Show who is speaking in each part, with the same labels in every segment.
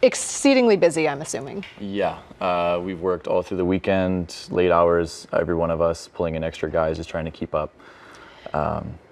Speaker 1: Exceedingly busy, I'm assuming.
Speaker 2: Yeah, we've worked all through the weekend, late hours, every one of us pulling in extra guys, just trying to keep up.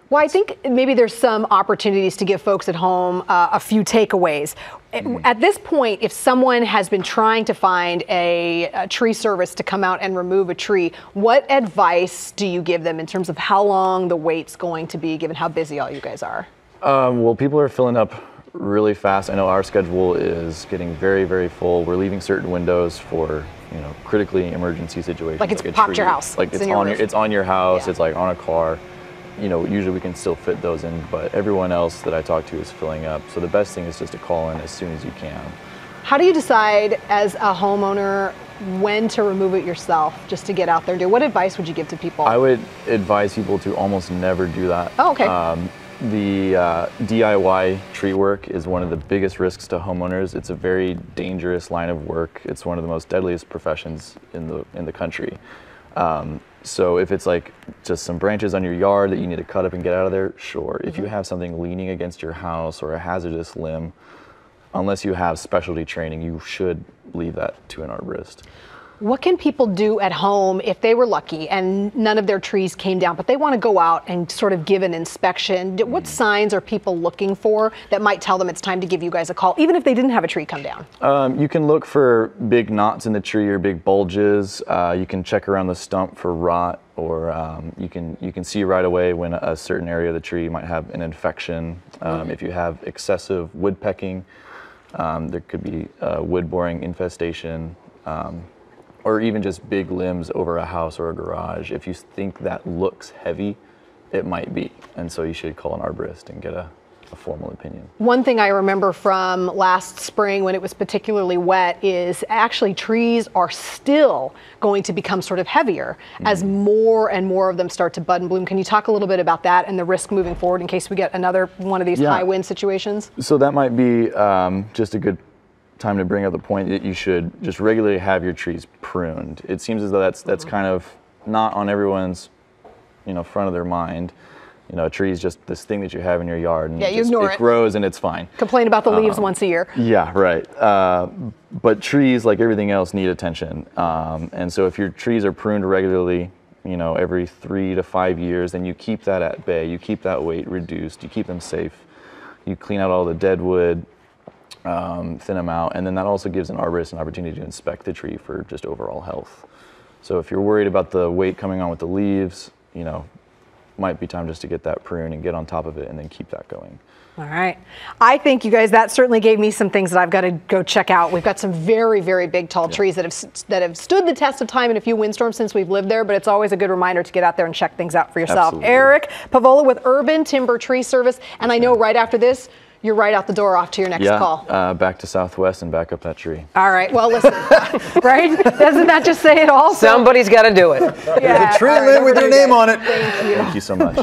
Speaker 1: Well, I think maybe there's some opportunities to give folks at home a few takeaways. At this point, if someone has been trying to find a tree service to come out and remove a tree, what advice do you give them in terms of how long the wait's going to be, given how busy all you guys are?
Speaker 2: Well, people are filling up really fast. I know our schedule is getting very, very full. We're leaving certain windows for, critically emergency situations.
Speaker 1: Like it's popped your house.
Speaker 2: Like it's on your house. Yeah. It's like on a car. Usually we can still fit those in, but everyone else that I talk to is filling up. So the best thing is just to call in as soon as you can.
Speaker 1: How do you decide as a homeowner when to remove it yourself, just to get out there and do it? What advice would you give to people?
Speaker 2: I would advise people to almost never do that.
Speaker 1: Oh, okay.
Speaker 2: The DIY tree work is one of the biggest risks to homeowners. It's a very dangerous line of work. It's one of the most deadliest professions in the country. So if it's like just some branches on your yard that you need to cut up and get out of there, sure. If you have something leaning against your house or a hazardous limb, unless you have specialty training, you should leave that to an arborist.
Speaker 1: What can people do at home if they were lucky and none of their trees came down, but they want to go out and sort of give an inspection? What signs are people looking for that might tell them it's time to give you guys a call, even if they didn't have a tree come down?
Speaker 2: You can look for big knots in the tree or big bulges. You can check around the stump for rot, or you can see right away when a certain area of the tree might have an infection. If you have excessive wood pecking, there could be wood boring infestation. Or even just big limbs over a house or a garage. If you think that looks heavy, it might be. And so you should call an arborist and get a formal opinion.
Speaker 1: One thing I remember from last spring when it was particularly wet is actually trees are still going to become sort of heavier as more and more of them start to bud and bloom. Can you talk a little bit about that and the risk moving forward in case we get another one of these high wind situations?
Speaker 2: So that might be just a good time to bring up the point that you should just regularly have your trees pruned. It seems as though that's kind of not on everyone's front of their mind. A tree is just this thing that you have in your yard, and
Speaker 1: you ignore it.
Speaker 2: It grows and it's fine.
Speaker 1: Complain about the leaves once a year.
Speaker 2: Yeah, right. But trees, like everything else, need attention. And so if your trees are pruned regularly, every 3 to 5 years, then you keep that at bay. You keep that weight reduced. You keep them safe. You clean out all the dead wood. Thin them out, and then that also gives an arborist an opportunity to inspect the tree for just overall health. So if you're worried about the weight coming on with the leaves, might be time just to get that prune and get on top of it and then keep that going.
Speaker 1: All right. I think you guys, that certainly gave me some things that I've got to go check out. We've got some very, very big, tall trees that have stood the test of time in a few windstorms since we've lived there, but it's always a good reminder to get out there and check things out for yourself.
Speaker 2: Absolutely.
Speaker 1: Eric Pavola with Urban Timber Tree Service, and I know right after this, you're right out the door off to your next call.
Speaker 2: Back to Southwest and back up that tree.
Speaker 1: All right. Well, listen, right? Doesn't that just say it all?
Speaker 3: Somebody's got to do it.
Speaker 1: Yeah.
Speaker 4: There's a tree limb with your name on it.
Speaker 1: Thank you.
Speaker 2: Thank you so much.